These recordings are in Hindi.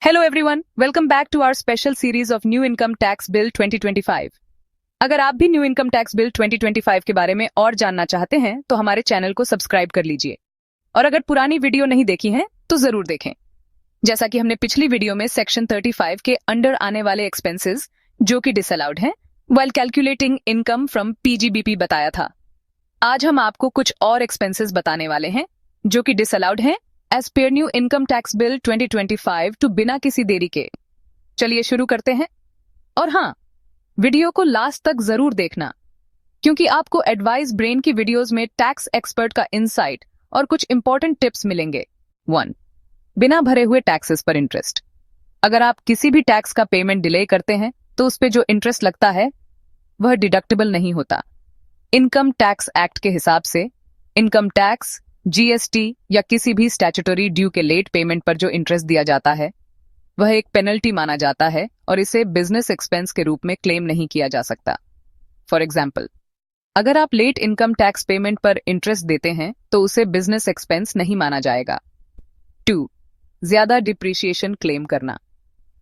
Hello everyone, welcome back to our special series of new income tax bill 2025। अगर आप भी न्यू इनकम टैक्स बिल 2025 के बारे में और जानना चाहते हैं तो हमारे चैनल को सब्सक्राइब कर लीजिए और अगर पुरानी वीडियो नहीं देखी है तो जरूर देखें। जैसा कि हमने पिछली वीडियो में सेक्शन 35 के अंडर आने वाले एक्सपेंसेस जो कि डिसअलाउड हैं while calculating income from PGBP बताया था, आज हम आपको कुछ और एक्सपेंसेस बताने वाले हैं जो कि डिसअलाउड हैं as per new income tax bill 2025 to बिना किसी देरी के। चलिए शुरू करते हैं। और हाँ, वीडियो को लास्ट तक जरूर देखना क्योंकि आपको एडवाइस ब्रेन की वीडियोस में टैक्स एक्सपर्ट का इनसाइट और कुछ इंपॉर्टेंट टिप्स मिलेंगे। 1. बिना भरे हुए टैक्सेस पर इंटरेस्ट। अगर आप किसी भी टैक्स का पेमेंट डिले करते हैं तो उस पर जो इंटरेस्ट लगता है वह डिडक्टेबल नहीं होता। इनकम टैक्स एक्ट के हिसाब से इनकम टैक्स, जीएसटी या किसी भी स्टैट्यूटरी ड्यू के लेट पेमेंट पर जो इंटरेस्ट दिया जाता है वह एक पेनल्टी माना जाता है और इसे बिजनेस एक्सपेंस के रूप में क्लेम नहीं किया जा सकता। फॉर एग्जाम्पल, अगर आप लेट इनकम टैक्स पेमेंट पर इंटरेस्ट देते हैं तो उसे बिजनेस एक्सपेंस नहीं माना जाएगा। 2. ज्यादा डिप्रिसिएशन क्लेम करना।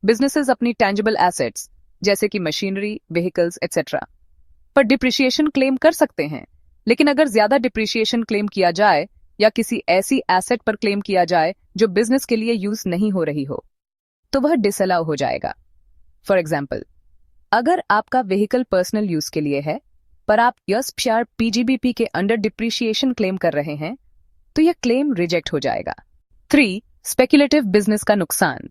बिजनेसेस अपनी टेंजिबल एसेट्स जैसे कि मशीनरी, व्हीकल्स एक्सेट्रा पर डिप्रिसिएशन क्लेम कर सकते हैं, लेकिन अगर ज्यादा डिप्रिसिएशन क्लेम किया जाए या किसी ऐसी एसेट पर क्लेम किया जाए जो बिजनेस के लिए यूज नहीं हो रही हो तो वह डिसअलाउ हो जाएगा। फॉर एग्जाम्पल, अगर आपका व्हीकल पर्सनल यूज के लिए है पर आप यस पीजीबीपी के अंडर डिप्रिसिएशन क्लेम कर रहे हैं तो यह क्लेम रिजेक्ट हो जाएगा। 3. स्पेक्युलेटिव बिजनेस का नुकसान।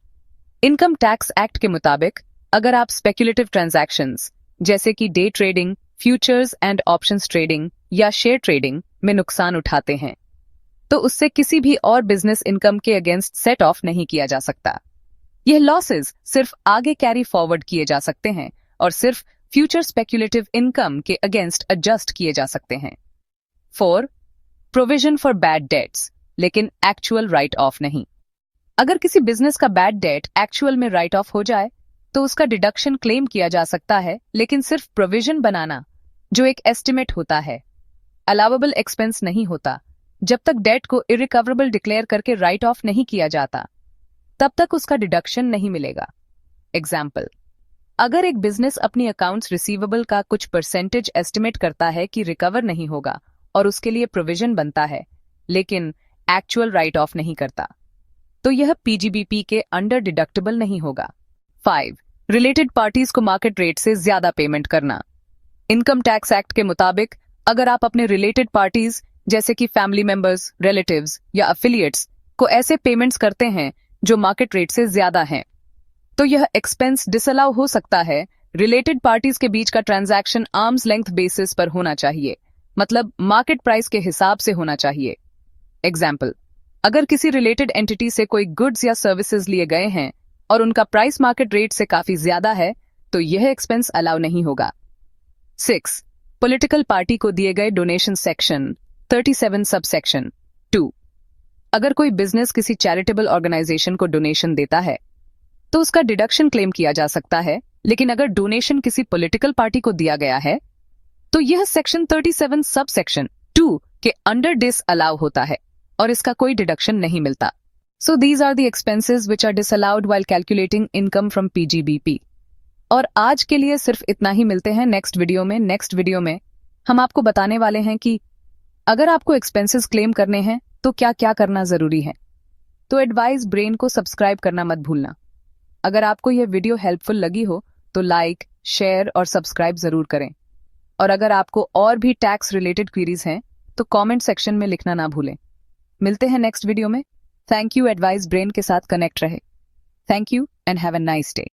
इनकम टैक्स एक्ट के मुताबिक अगर आप स्पेक्युलेटिव ट्रांजैक्शंस जैसे कि day trading, futures and options trading या शेयर ट्रेडिंग में नुकसान उठाते हैं तो उससे किसी भी और बिजनेस इनकम के अगेंस्ट सेट ऑफ नहीं किया जा सकता। यह लॉसेस सिर्फ आगे कैरी फॉरवर्ड किए जा सकते हैं और सिर्फ फ्यूचर स्पेक्युलेटिव इनकम के अगेंस्ट एडजस्ट किए जा सकते हैं। 4. प्रोविजन फॉर बैड डेट्स लेकिन एक्चुअल राइट ऑफ नहीं। अगर किसी बिजनेस का बैड डेट एक्चुअल में राइट ऑफ हो जाए तो उसका डिडक्शन क्लेम किया जा सकता है, लेकिन सिर्फ प्रोविजन बनाना जो एक एस्टिमेट होता है अलाउएबल एक्सपेंस नहीं होता। जब तक डेट को इरिकवरेबल डिक्लेयर करके राइट ऑफ नहीं किया जाता तब तक उसका डिडक्शन नहीं मिलेगा। एग्जाम्पल, अगर एक बिजनेस अपनी अकाउंट्स रिसीवेबल का कुछ परसेंटेज एस्टिमेट करता है कि रिकवर नहीं होगा और उसके लिए प्रोविजन बनता है लेकिन एक्चुअल राइट ऑफ नहीं करता तो यह पीजीबीपी के अंडर डिडक्टेबल नहीं होगा। 5. रिलेटेड पार्टीज को मार्केट रेट से ज्यादा पेमेंट करना। इनकम टैक्स एक्ट के मुताबिक अगर आप अपने रिलेटेड पार्टीज जैसे कि फैमिली मेंबर्स, रिलेटिव्स या अफिलिएट्स को ऐसे पेमेंट्स करते हैं जो मार्केट रेट से ज्यादा हैं तो यह एक्सपेंस डिसअलाउ हो सकता है। रिलेटेड पार्टीज के बीच का ट्रांजैक्शन आर्म्स लेंथ बेसिस पर होना चाहिए, मतलब मार्केट प्राइस के हिसाब से होना चाहिए। एग्जाम्पल, अगर किसी रिलेटेड एंटिटी से कोई गुड्स या सर्विसेज लिए गए हैं और उनका प्राइस मार्केट रेट से काफी ज्यादा है तो यह एक्सपेंस अलाउ नहीं होगा। 6. पॉलिटिकल पार्टी को दिए गए डोनेशन सेक्शन 37 सबसेक्शन 2। अगर कोई बिजनेस किसी चैरिटेबल ऑर्गेनाइजेशन को डोनेशन देता है तो उसका डिडक्शन क्लेम किया जा सकता है, लेकिन अगर डोनेशन किसी पॉलिटिकल पार्टी को दिया गया है तो यह सेक्शन 37 सबसेक्शन 2 के अंडर डिसअलाउ होता है और इसका कोई डिडक्शन नहीं मिलता। So these are the expenses which are disallowed while calculating income from PGBP. और आज के लिए सिर्फ इतना ही। मिलते हैं नेक्स्ट वीडियो में हम आपको बताने वाले हैं कि अगर आपको एक्सपेंसेस क्लेम करने हैं तो क्या क्या करना जरूरी है। तो एडवाइस ब्रेन को सब्सक्राइब करना मत भूलना। अगर आपको यह वीडियो हेल्पफुल लगी हो तो लाइक, शेयर और सब्सक्राइब जरूर करें। और अगर आपको और भी टैक्स रिलेटेड क्वेरीज हैं तो कमेंट सेक्शन में लिखना ना भूलें। मिलते हैं नेक्स्ट वीडियो में। Thank you. एडवाइस ब्रेन के साथ कनेक्ट रहे। Thank you and have a nice day.